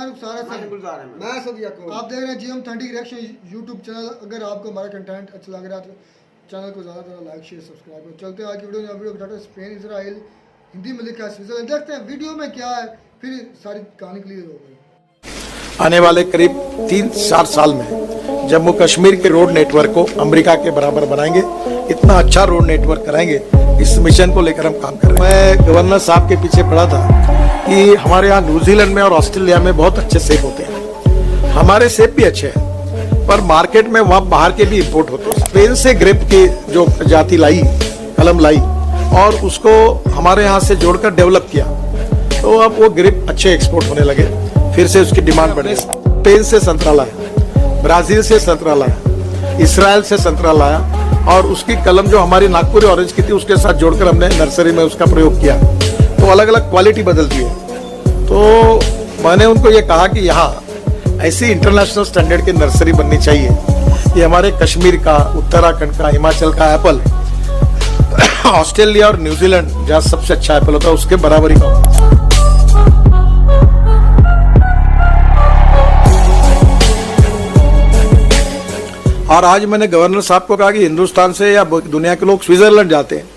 मैं सदिया को आप देख रहे हैं GM 30 रिएक्शन यूट्यूब चैनल। अगर आपको हमारा कंटेंट अच्छा लग रहा है तो चैनल को ज़्यादा से लाइक शेयर सब्सक्राइब करो। चलते हैं आज की video data Spain Israel Hindi में लिखा है स्विट्जरलैंड। देखते हैं वीडियो में क्या है, फिर सारी कहानी क्लियर हो गई। आने वाले करीब 3-4 साल में जम्मू कश्मीर के रोड नेटवर्क को अमेरिका के बराबर बनाएंगे। इतना अच्छा रोड नेटवर्क कराएंगे, इस मिशन को लेकर हम काम कर रहे हैं। मैं गवर्नर साहब के पीछे पड़ा था कि हमारे यहाँ न्यूजीलैंड में और ऑस्ट्रेलिया में बहुत अच्छे सेब होते हैं। हमारे सेब भी अच्छे हैं पर मार्केट में वहाँ बाहर के भी इम्पोर्ट होते हैं। स्पेन से ग्रेप की जो प्रजाति लाई, कलम लाई और उसको हमारे यहाँ से जोड़कर डेवलप किया, तो अब वो ग्रेप अच्छे एक्सपोर्ट होने लगे। फिर से उसकी डिमांड बढ़े। स्पेन से संतरा लाया, ब्राजील से संतरा लाया, इसराइल से संतरा लाया और उसकी कलम जो हमारी नागपुरी ऑरेंज की थी उसके साथ जोड़कर हमने नर्सरी में उसका प्रयोग किया, तो अलग अलग क्वालिटी बदलती है। तो मैंने उनको ये कहा कि यहाँ ऐसी इंटरनेशनल स्टैंडर्ड की नर्सरी बननी चाहिए कि हमारे कश्मीर का, उत्तराखंड का, हिमाचल का एप्पल ऑस्ट्रेलिया और न्यूजीलैंड जहाँ सबसे अच्छा एप्पल होता है उसके बराबरी का होता है। और आज मैंने गवर्नर साहब को कहा कि हिंदुस्तान से या दुनिया के लोग स्विट्जरलैंड जाते हैं,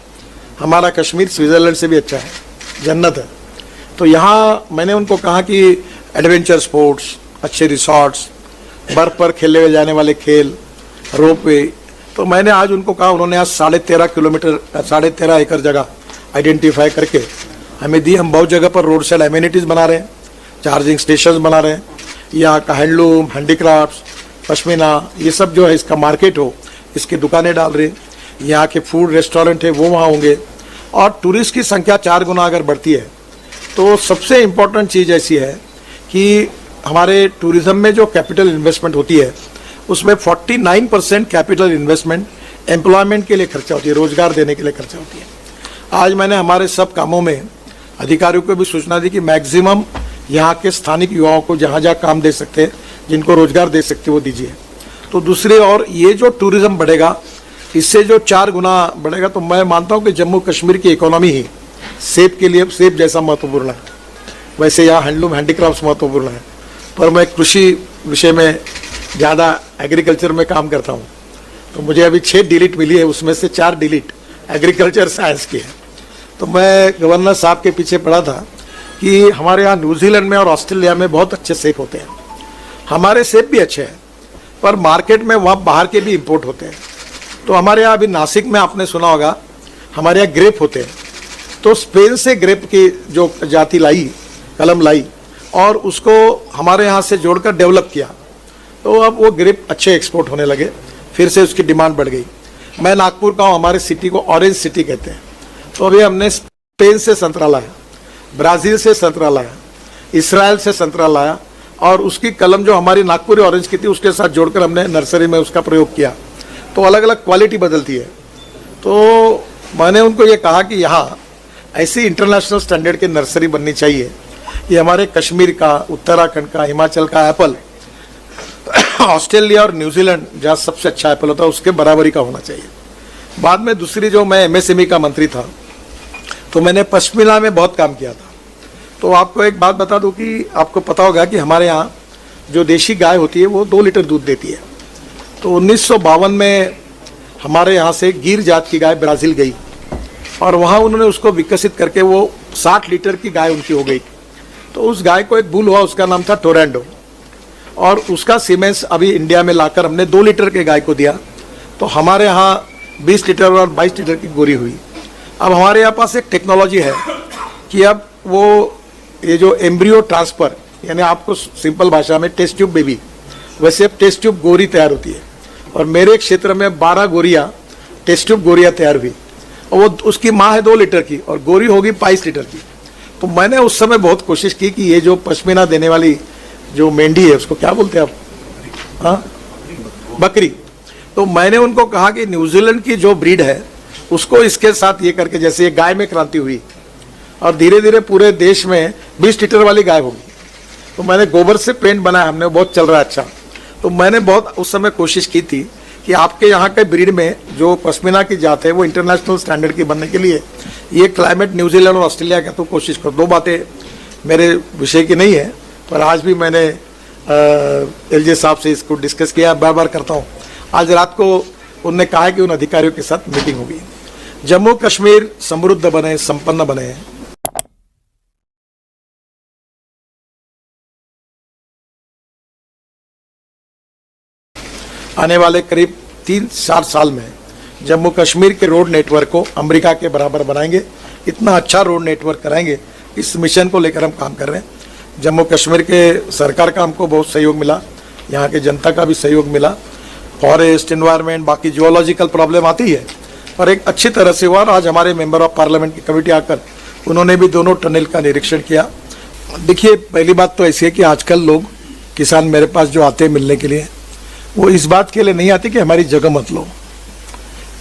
हमारा कश्मीर स्विट्जरलैंड से भी अच्छा है, जन्नत है। तो यहाँ मैंने उनको कहा कि एडवेंचर स्पोर्ट्स, अच्छे रिसॉर्ट्स, बर्फ पर खेले जाने वाले खेल, रोपवे, तो मैंने आज उनको कहा, उन्होंने आज 13.5 एकड़ जगह आइडेंटिफाई करके हमें दी। हम बहुत जगह पर रोड साइड एम्यूनिटीज़ बना रहे हैं, चार्जिंग स्टेशन बना रहे हैं, यहाँ का हैंडलूम, हैंडीक्राफ्ट्स, पश्मीना, ये सब जो है इसका मार्केट हो, इसकी दुकानें डाल रहे हैं। यहाँ के फूड रेस्टोरेंट है वो वहाँ होंगे और टूरिस्ट की संख्या 4 गुना अगर बढ़ती है तो सबसे इम्पोर्टेंट चीज़ ऐसी है कि हमारे टूरिज्म में जो कैपिटल इन्वेस्टमेंट होती है उसमें 49% कैपिटल इन्वेस्टमेंट एम्प्लॉयमेंट के लिए खर्चा होती है, रोजगार देने के लिए खर्चा होती है। आज मैंने हमारे सब कामों में अधिकारियों को भी सूचना दी कि मैक्सिमम यहाँ के स्थानिक युवाओं को जहाँ जहाँ काम दे सकते हैं, जिनको रोजगार दे सकते वो दीजिए। तो दूसरी और ये जो टूरिज्म बढ़ेगा इससे जो 4 गुना बढ़ेगा, तो मैं मानता हूँ कि जम्मू कश्मीर की इकोनॉमी ही सेब के लिए, सेब जैसा महत्वपूर्ण है, वैसे यहाँ हैंडलूम, हैंडीक्राफ्ट्स महत्वपूर्ण है। पर मैं कृषि विषय में ज़्यादा एग्रीकल्चर में काम करता हूँ, तो मुझे अभी 6 डिलीट मिली है, उसमें से 4 डिलीट एग्रीकल्चर साइंस की है। तो मैं गवर्नर साहब के पीछे पड़ा था कि हमारे यहाँ न्यूजीलैंड में और ऑस्ट्रेलिया में बहुत अच्छे सेब होते हैं। हमारे सेब भी अच्छे हैं पर मार्केट में वहाँ बाहर के भी इम्पोर्ट होते हैं। तो हमारे यहाँ अभी नासिक में आपने सुना होगा, हमारे यहाँ ग्रेप होते हैं, तो स्पेन से ग्रेप की जो प्रजाति लाई, कलम लाई और उसको हमारे यहाँ से जोड़कर डेवलप किया, तो अब वो ग्रेप अच्छे एक्सपोर्ट होने लगे। फिर से उसकी डिमांड बढ़ गई। मैं नागपुर का हूँ, हमारे सिटी को ऑरेंज सिटी कहते हैं। तो अभी हमने स्पेन से संतरा लाया, ब्राज़ील से संतरा लाया, इसराइल से संतरा लाया और उसकी कलम जो हमारी नागपुरी ऑरेंज की थी उसके साथ जोड़कर हमने नर्सरी में उसका प्रयोग किया, तो अलग अलग क्वालिटी बदलती है। तो मैंने उनको ये कहा कि यहाँ ऐसी इंटरनेशनल स्टैंडर्ड की नर्सरी बननी चाहिए कि हमारे कश्मीर का, उत्तराखंड का, हिमाचल का एप्पल ऑस्ट्रेलिया और न्यूजीलैंड जहाँ सबसे अच्छा एप्पल होता है उसके बराबरी का होना चाहिए। बाद में दूसरी जो मैं MSME का मंत्री था तो मैंने पश्मीना में बहुत काम किया था। तो आपको एक बात बता दूं कि आपको पता होगा कि हमारे यहाँ जो देशी गाय होती है वो 2 लीटर दूध देती है। तो 1952 में हमारे यहाँ से गिर जात की गाय ब्राज़ील गई और वहाँ उन्होंने उसको विकसित करके वो 60 लीटर की गाय उनकी हो गई। तो उस गाय को एक बुल हुआ, उसका नाम था टोरंडो, और उसका सीमेंस अभी इंडिया में लाकर हमने 2 लीटर के गाय को दिया, तो हमारे यहाँ 20 लीटर और 22 लीटर की गोरी हुई। अब हमारे यहाँ पास एक टेक्नोलॉजी है कि अब वो ये जो एम्ब्रियो ट्रांसफ़र, यानी आपको सिंपल भाषा में टेस्ट ट्यूब बेबी, वैसे अब टेस्ट ट्यूब गोरी तैयार होती है और मेरे क्षेत्र में 12 गोरियाँ टेस्ट ट्यूब गोरियाँ तैयार हुई और वो उसकी माँ है 2 लीटर की और गोरी होगी 22 लीटर की। तो मैंने उस समय बहुत कोशिश की कि ये जो पश्मीना देने वाली जो मेंढी है उसको क्या बोलते हैं आप, हाँ, बकरी। तो मैंने उनको कहा कि न्यूजीलैंड की जो ब्रीड है उसको इसके साथ ये करके, जैसे ये गाय में क्रांति हुई और धीरे धीरे पूरे देश में 20 लीटर वाली गाय होगी। तो मैंने गोबर से पेंट बनाया, हमने बहुत चल रहा है अच्छा। तो मैंने बहुत उस समय कोशिश की थी कि आपके यहाँ के ब्रीड में जो पश्मीना की जात है वो इंटरनेशनल स्टैंडर्ड की बनने के लिए ये क्लाइमेट न्यूजीलैंड और ऑस्ट्रेलिया का तो कोशिश करो। 2 बातें मेरे विषय की नहीं है, पर आज भी मैंने एलजे साहब से इसको डिस्कस किया, बार बार करता हूँ। आज रात को उन्होंने कहा है कि उन अधिकारियों के साथ मीटिंग होगी। जम्मू कश्मीर समृद्ध बने, संपन्न बने। आने वाले करीब 3-4 साल में जम्मू कश्मीर के रोड नेटवर्क को अमेरिका के बराबर बनाएंगे। इतना अच्छा रोड नेटवर्क कराएंगे, इस मिशन को लेकर हम काम कर रहे हैं। जम्मू कश्मीर के सरकार का हमको बहुत सहयोग मिला, यहाँ के जनता का भी सहयोग मिला। फॉरेस्ट, एनवायरनमेंट, बाकी जियोलॉजिकल प्रॉब्लम आती है, पर एक अच्छी तरह से हुआ। आज हमारे मेंबर ऑफ पार्लियामेंट की कमेटी आकर उन्होंने भी दोनों टनल का निरीक्षण किया। देखिए, पहली बात तो ऐसी है कि आजकल लोग, किसान मेरे पास जो आते हैं मिलने के लिए, वो इस बात के लिए नहीं आते कि हमारी जगह मत लो।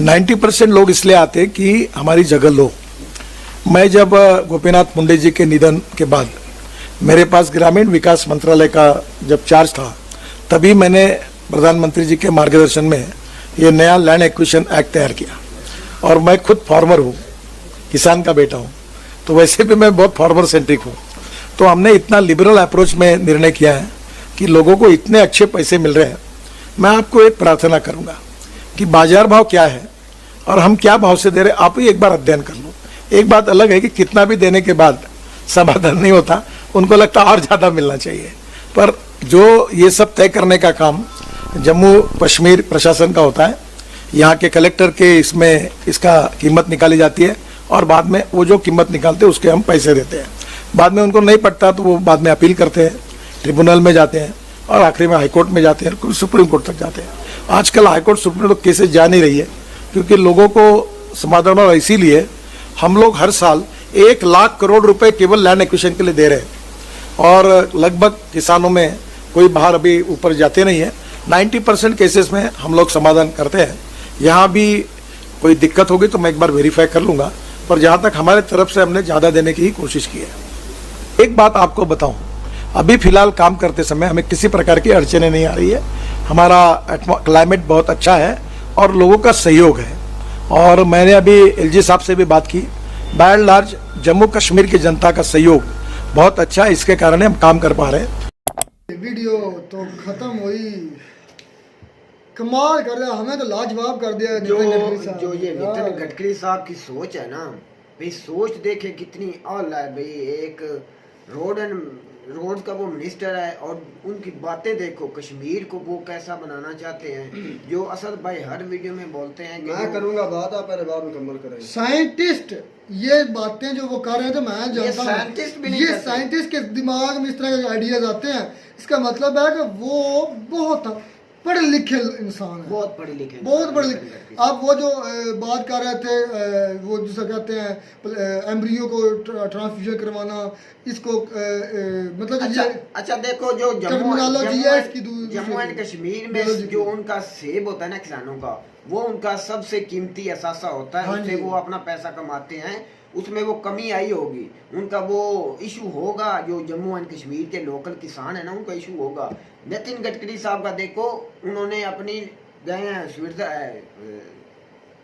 90% लोग इसलिए आते कि हमारी जगह लो। मैं जब गोपीनाथ मुंडे जी के निधन के बाद मेरे पास ग्रामीण विकास मंत्रालय का जब चार्ज था, तभी मैंने प्रधानमंत्री जी के मार्गदर्शन में ये नया लैंड एक्विजिशन एक्ट तैयार किया। और मैं खुद फार्मर हूँ, किसान का बेटा हूँ, तो वैसे भी मैं बहुत फार्मर सेंट्रिक हूँ। तो हमने इतना लिबरल अप्रोच में निर्णय किया है कि लोगों को इतने अच्छे पैसे मिल रहे हैं। मैं आपको एक प्रार्थना करूंगा कि बाजार भाव क्या है और हम क्या भाव से दे रहे हैं, आप ही एक बार अध्ययन कर लो। एक बात अलग है कि कितना भी देने के बाद समाधान नहीं होता, उनको लगता और ज़्यादा मिलना चाहिए। पर जो ये सब तय करने का काम जम्मू कश्मीर प्रशासन का होता है, यहाँ के कलेक्टर के इसमें इसका कीमत निकाली जाती है और बाद में वो जो कीमत निकालते हैं उसके हम पैसे देते हैं। बाद में उनको नहीं पड़ता तो वो बाद में अपील करते हैं, ट्रिब्यूनल में जाते हैं और आखिरी में हाईकोर्ट में जाते हैं, सुप्रीम कोर्ट तक जाते हैं। आजकल हाईकोर्ट सुप्रीम कोर्ट केसेस जा नहीं रही है क्योंकि लोगों को समाधान, और इसीलिए हम लोग हर साल 1 लाख करोड़ रुपए केवल लैंड एक्विजिशन के लिए दे रहे हैं। और लगभग किसानों में कोई बाहर अभी ऊपर जाते नहीं है। 90% केसेस में हम लोग समाधान करते हैं। यहाँ भी कोई दिक्कत होगी तो मैं एक बार वेरीफाई कर लूँगा, पर जहाँ तक हमारे तरफ से हमने ज़्यादा देने की ही कोशिश की है। एक बात आपको बताऊँ, अभी फिलहाल काम करते समय हमें किसी प्रकार की अड़चने नहीं आ रही है। हमारा क्लाइमेट बहुत अच्छा है और लोगों का सहयोग है। और मैंने अभी एलजी साहब से भी बात की, by and large Jammu Kashmir की जनता का सहयोग बहुत अच्छा है, इसके कारण हम काम कर पा रहे हैं। वीडियो तो खत्म हुई, कमाल कर दिया, हमें तो लाजवाब कर दिया। जो ये नितिन गडकरी साहब की सोच है ना भाई, सोच देखे कितनी आला है भाई। एक रोड का वो मिनिस्टर है और उनकी बातें देखो, कश्मीर को वो कैसा बनाना चाहते हैं। जो असद भाई हर वीडियो में बोलते हैं कि मैं करूंगा बात, आप पहले बात मुकम्मल करेंगे। साइंटिस्ट ये बातें जो वो कर रहे हैं तो मैं जानता हूँ, ये साइंटिस्ट के दिमाग में इस तरह के आइडियाज आते हैं। इसका मतलब है कि वो बहुत पढ़े लिखे इंसान है, बहुत पढ़े लिखे। आप वो जो बात कर रहे थे, वो जिसे कहते हैं एम्ब्रियो को ट्रांसफ्यूजन करवाना, इसको मतलब अच्छा देखो, जो जम्मू एंड कश्मीर में जो उनका सेब होता है ना किसानों का, वो उनका सबसे कीमती असासा होता है। उससे वो अपना पैसा कमाते हैं, उसमें वो कमी आई होगी। उनका वो इशू होगा, जो जम्मू एंड कश्मीर के लोकल किसान है ना, उनका इशू होगा। नितिन गडकरी साहब का देखो, उन्होंने अपनी गए हैं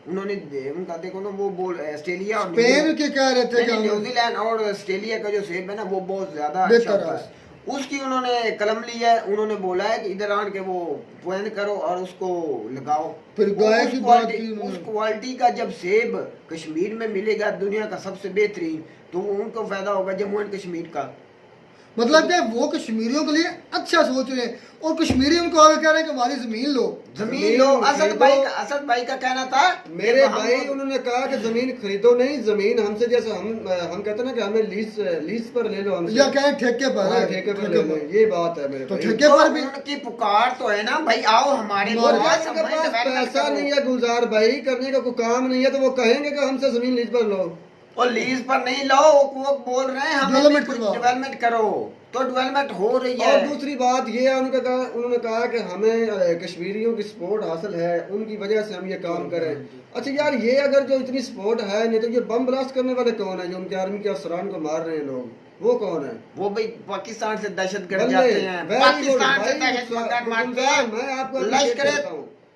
उन्होंने उनका देखो ना, वो बोल ऑस्ट्रेलिया और स्पेन के कह रहे थे, न्यूजीलैंड और ऑस्ट्रेलिया का जो सेब है ना, वो बहुत ज्यादा अच्छा होता है। उसकी उन्होंने कलम ली है, उन्होंने बोला है कि इधर आन के वो प्लान करो और उसको लगाओ। फिर उस क्वालिटी का जब सेब कश्मीर में मिलेगा, दुनिया का सबसे बेहतरीन, तो उनको फायदा होगा जम्मू एंड कश्मीर का। मतलब कि वो कश्मीरियों के लिए अच्छा सोच रहे हैं और कश्मीरी उनको आगे कह रहे हैं कि हमारी जमीन लो। असद भाई का कहना था, मेरे भाई उन्होंने कहा कि जमीन खरीदो नहीं, जमीन हमसे, जैसे हम कहते हैं ना कि हमें लीज पर ले लो, हमसे या कहें ठेके पर, ठेके पर ले लो। ये बात है मेरे तो ठेके पर भी उनकी पुकार तो है ना भाई, आओ हमारे पास पैसा नहीं है गुलजार भाई, करने का कोई काम नहीं है, तो वो कहेंगे कि हमसे जमीन लीज पर लो। और लीज पर नहीं लो, वो बोल रहे हैं हमें डेवलपमेंट करो, तो डेवलपमेंट हो रही है। और दूसरी बात ये है, उन्होंने कहा कि हमें कश्मीरियों की सपोर्ट हासिल है, उनकी वजह से हम ये काम करें। अच्छा यार, ये अगर जो इतनी सपोर्ट है, नहीं तो ये बम ब्लास्ट करने वाले कौन है जो उनके आर्मी के अफसरान को मार रहे हैं लोग, वो कौन है? वो भाई पाकिस्तान से दहशतगर्द जाते हैं, पाकिस्तान से दहशतगर्द मारते हैं। मैं आपको लश्कर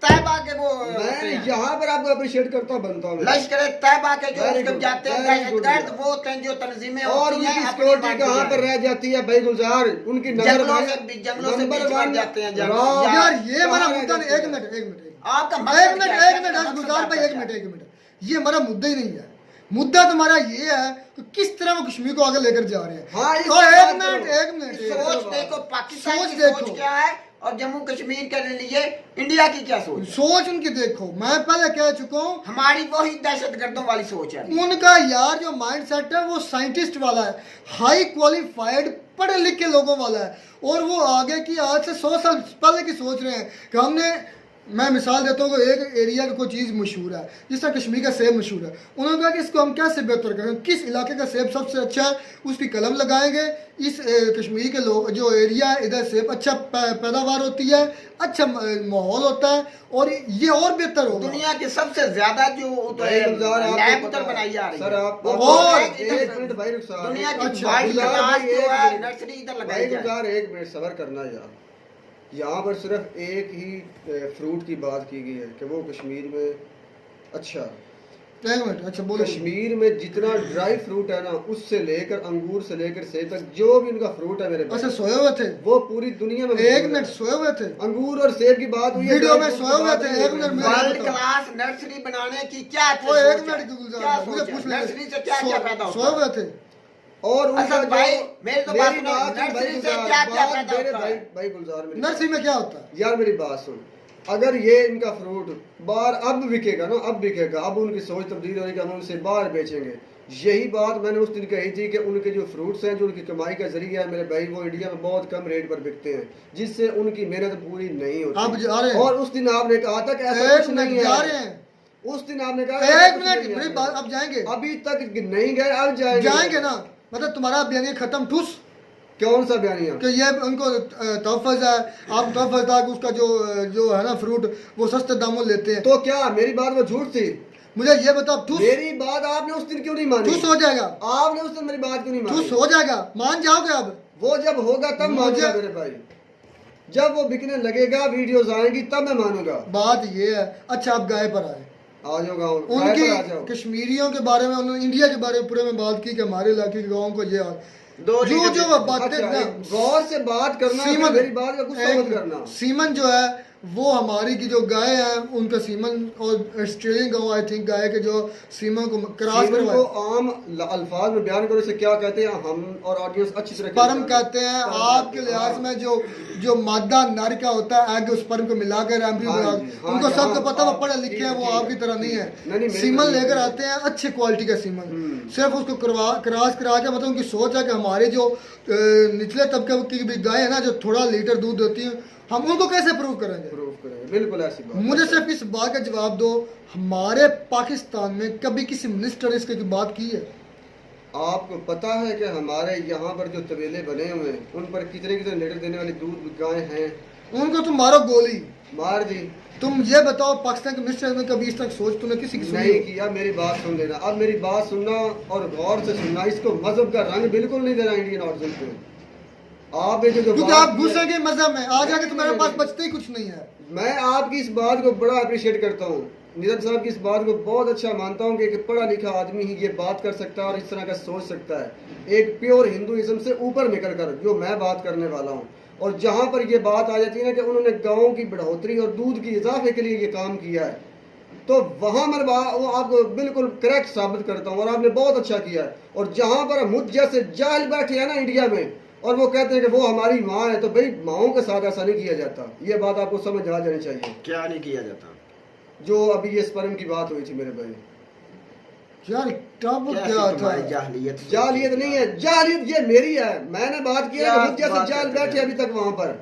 तैयबा के वो मैं यहाँ पर आपको अप्रिशिएट करता बनता हूँ। लश्कर तैयबा के जो उसके जाते हैं दहशतगर्द, वो जो तंजीमें और होती हैं, उनकी सिक्योरिटी कहाँ पर रह जाती है भाई गुलजार, उनकी जंगलों से बीच में जाते हैं। यार ये हमारा मुद्दा नहीं, एक मिनट आपका गुलजार भाई, एक मिनट, ये हमारा मुद्दा ही नहीं है। मुद्दा तुम्हारा ये है कि किस तरह वो कश्मीर को आगे लेकर जा रहे हैं। हाँ, एक मिनट सोच देखो, पाकिस्तान सोच की देखो। सोच क्या है और जम्मू कश्मीर के लिए इंडिया की क्या सोच उनकी देखो। मैं पहले कह चुका हूँ, हमारी वही दहशतगर्दों वाली सोच है। उनका यार जो माइंड सेट है वो साइंटिस्ट वाला है, हाई क्वालिफाइड पढ़े लिखे लोगों वाला है, और वो आगे की आज से 100 साल पहले की सोच रहे हैं कि हमने, मैं मिसाल देता हूँ, एक एरिया का कोई चीज़ मशहूर है, जिस तरह कश्मीर का सेब मशहूर है, उन्होंने कहा कि इसको हम कैसे बेहतर करें, किस इलाके का सेब सबसे अच्छा है, उसकी कलम लगाएंगे। इस कश्मीर के लोग जो एरिया है, इधर सेब अच्छा पैदावार होती है, अच्छा माहौल होता है, और ये और बेहतर होगा। दुनिया की सबसे ज्यादा जो लैब उधर बनाई जा रही है, सर आप और एक मिनट भाई रुखसार, दुनिया की अच्छा, 22 गुलजार जो है भाई, नर्सरी इधर भाई लगाई जाए। गुलजार एक मिनट सबर करना यार। यहाँ पर सिर्फ एक ही फ्रूट की बात की गई है कि वो कश्मीर में अच्छा, एक मिनट, अच्छा बोलो। कश्मीर में जितना ड्राई फ्रूट है ना, उससे लेकर अंगूर से लेकर सेब तक जो भी उनका फ्रूट है मेरे अच्छा, सोए हुए थे, वो पूरी दुनिया में एक मिनट, सोए हुए थे अंगूर और सेब की बात हुई है, वीडियो में सोए हुए थे। एक मिनट, वर्ल्ड क्लास नर्सरी बनाने की क्या वो सोच एक है? मिनट क्या गुलजार, मुझे सोच है? पूछ नर्सरी से क्या क्या पैदा सोए होता है? हुए थे। और उनका असद भाई, मेरी तो बात मेरी सुनो, बात सुन भाई नर्सरी से गुलजार, क्या क्या बात पैदा मेरे होता है? भाई गुलजार मेरी नर्सरी में क्या होता है? यार मेरी बात सुन, अगर ये इनका फ्रूट बाहर अब बिकेगा ना, अब बिकेगा, अब उनकी सोच तब्दील होगी, हम उनसे बाहर बेचेंगे। यही बात मैंने उस दिन कही थी कि उनके जो फ्रूट्स हैं, जो उनकी कमाई का जरिया है मेरे भाई, वो इंडिया में बहुत कम रेट पर बिकते हैं, जिससे उनकी मेहनत पूरी नहीं आप होती। जा रहे हैं, और उस दिन आपने कहा था कि ऐसा कुछ नहीं जा है, रहे हैं, उस दिन आपने कहा एक मिनट, मेरी बात, अब जाएंगे, अभी तक नहीं गए, अब जाएंगे ना, मतलब तुम्हारा बयानिया खत्म ठूस कौन सा बयानिया कि ये उनको तहफ़्फ़ुज़ है, आप तहफ़्फ़ुज़ था कि उसका जो है ना फ्रूट वो सस्ते दामों लेते हैं। तो क्या मेरी बात वो झूठ थी? मुझे ये बताओ, ठूस, मेरी बात आपने उस दिन क्यों नहीं मानी? ठूस हो जाएगा, आपने उस दिन मेरी बात क्यों नहीं मानी? ठूस हो जाएगा, मान जाओगे अब? वो जब होगा तब मानूंगा मेरे भाई, जब वो बिकने लगेगा, वीडियोस आएंगी तब मैं मानूंगा। बात ये है। अच्छा, आप गाय पर आए, आ जाओ गाँव, उनकी आ जाओ। कश्मीरियों के बारे में, उन्होंने इंडिया के बारे में पूरे में बात की कि हमारे इलाके के गाँव को ये हाल, दो जो लीडर बातें अच्छा, ना, गौर से बात करना, सीमन, मेरी बात का गुस्सा मत करना। सीमन जो है वो हमारी की जो गाय है उनका सीमन, और ऑस्ट्रेलियन गाँव आई थिंक गाय के जो सीमन को क्रॉस सीमन करवाए, को आम अल्फाज में बयान करो, इसे क्या कहते हैं हम और ऑडियंस अच्छी तरह स्पर्म कहते हैं। आपके लिहाज में जो मादा नर का होता है, एग स्पर्म को मिलाकर एम्ब्रियो हाँ बना, जी, हाँ उनको जी, सबको हाँ, पता, वो हाँ, पढ़े लिखे हैं, वो ठीक है, आपकी तरह नहीं नहीं, है। मेरी सीमन तरह लेकर नहीं। आते हैं अच्छे क्वालिटी का सीमन, सिर्फ उसको क्रॉस करा के, मतलब उनकी सोच है कि हमारे जो निचले तबके की भी गाय है ना, जो थोड़ा लीटर दूध देती है, हम उनको कैसे प्रूव करेंगे? प्रूफ करेंगे, बिल्कुल ऐसी बात। मुझे सिर्फ इस बात का जवाब दो, हमारे पाकिस्तान में कभी किसी मिनिस्टर ने इसकी बात की है? आपको पता है कि हमारे यहाँ पर जो तबेले बने हुए हैं, उन पर कितने कितने लीटर देने वाली दूध गाय हैं? उनको तुम मारो गोली, मार दी। तुम ये बताओ, पाकिस्तान के मिनिस्टर में कभी इस तक सोच तूने किसी की सुनी नहीं हो? किया। मेरी बात सुन लेना, अब मेरी बात सुनना और गौर से सुनना। इसको मजहब का रंग बिल्कुल नहीं देना इंडियन ऑडियंस को। आप ये जो क्योंकि बात आप की है- घुसेंगे मजहब में, आ जाके तुम्हारे नहीं, पास नहीं, बचते ही कुछ नहीं है। मैं आपकी इस बात को बड़ा अप्रिशिएट करता हूँ, निजाम साहब की इस बात को बहुत अच्छा मानता हूँ कि एक पढ़ा लिखा आदमी ही ये बात कर सकता है और इस तरह का सोच सकता है, एक प्योर हिंदुइज्म से ऊपर निकल कर, जो मैं बात करने वाला हूँ। और जहाँ पर ये बात आ जाती है ना कि उन्होंने गाँव की बढ़ोतरी और दूध की इजाफे के लिए ये काम किया है, तो वहाँ मैं वो आपको बिल्कुल करेक्ट साबित करता हूँ, और आपने बहुत अच्छा किया है। और जहाँ पर मुझ जैसे जाहिल बैठे हैं ना इंडिया में, और वो कहते हैं कि वो हमारी माँ है, तो भाई माओं के साथ ऐसा नहीं किया जाता। ये बात आपको समझ आ जानी चाहिए। क्या नहीं किया जाता? जो अभी ये स्पर्म की बात हुई थी मेरे भाई, यार तब कैसी क्या था? तुम्हारी जाहलियत? जालियत नहीं है, जालियत ये मेरी है। मैंने बात की है क्या कि मुझ जैसे बात जाल करते बैठे हैं? अभी तक वहाँ पर।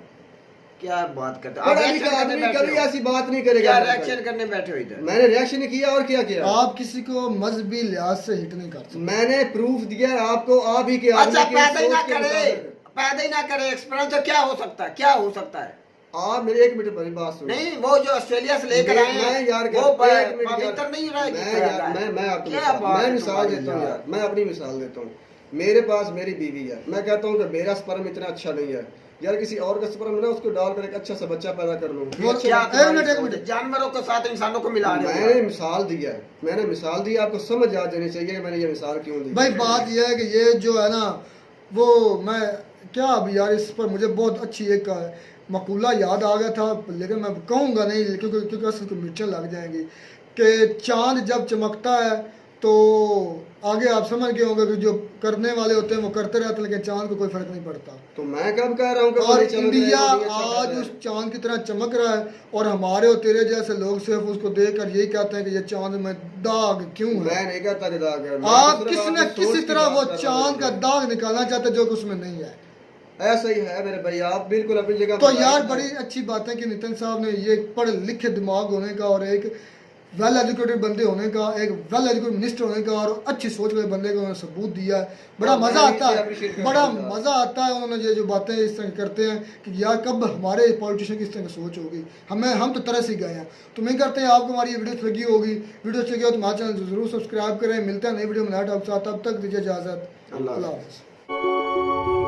क्या बात करते? पढ़ा लिखा आदमी कभी ऐसी बात नहीं करेगा। क्या रिएक्शन करने बैठे हो इधर? मैंने रिएक्शन किया और क्या किया? आप किसी को मजहबी लिहाज से हिट नहीं कर सकते। मैंने प्रूफ दिया आपको, आप ही के अच्छा, आदमी के पैदा ही ना सोच के करे, मुताबिक। पैदा ही ना करे, एक्सपीरियंस तो क्या हो सकता है? क्या हो सकता है? आप मेरे एक मिनट मेरी बात सुनो। नहीं, वो जो ऑस्ट्रेलिया से लेकर आए मैं हैं, यार वो एक मिनट यार, पवित्र नहीं रहा। मैं आपको मैं मिसाल देता हूँ यार, मैं अपनी मिसाल देता हूँ। मेरे पास मेरी बीवी है, मैं कहता हूँ कि मेरा स्पर्म इतना अच्छा नहीं है, यार किसी और का स्पर्म है ना उसको डालकर एक अच्छा सा बच्चा पैदा कर लूं। वो क्या तुम्हारी सोच है? जानवरों के साथ इंसानों को मिला रहे हो। मैंने मिसाल दिया है, मैंने मिसाल दी, आपको समझ आ जानी चाहिए कि मैंने ये मिसाल क्यों दी। भाई बात यह है कि ये जो है ना वो मैं क्या अभी यार इस पर मुझे बहुत अच्छी एक मकूला याद आ गया था, लेकिन मैं कहूँगा नहीं क्योंकि असल को मिर्चें लग जाएंगी कि चांद जब चमकता है तो आगे आप समझ गए होंगे कि जो करने वाले होते हैं वो करते रहते हैं, लेकिन चांद को कोई फर्क नहीं पड़ता। तो मैं कब कह रहा हूँ कि और चलो इंडिया अच्छा आज है। उस चांद की तरह चमक रहा है और हमारे और तेरे जैसे लोग सिर्फ उसको देखकर यही कहते हैं कि ये चांद में दाग क्यों है। मैं नहीं कहता कि दाग है। आप किसी तरह वो चांद का दाग निकालना चाहते जो कि उसमें नहीं है। ऐसा ही है मेरे भाई, आप बिल्कुल अपनी जगह तो यार बड़ी अच्छी बात है कि नितिन साहब ने ये पढ़े लिखे दिमाग होने का और एक वेल एजुकेटेड बंदे होने का, एक वेल एजुकेटेड मिनिस्टर होने का और अच्छी सोच वाले बंदे को उन्होंने सबूत दिया है। बड़ा मज़ा आता है, बड़ा मज़ा आता है उन्होंने ये जो बातें इस तरह करते हैं कि यार कब हमारे पॉलिटिशियन की इस तरह की सोच होगी। हम तो तरस ही गए हैं। तो मैं करते हैं आपको हमारी ये वीडियो लगी होगी, वीडियो अच्छी लगी हो तो हमारे चैनल जरूर सब्सक्राइब करें। मिलते हैं नई वीडियो में नए टॉपिक के साथ, तब तक दीजिए इजाज़त। अल्लाह हाफ़िज़।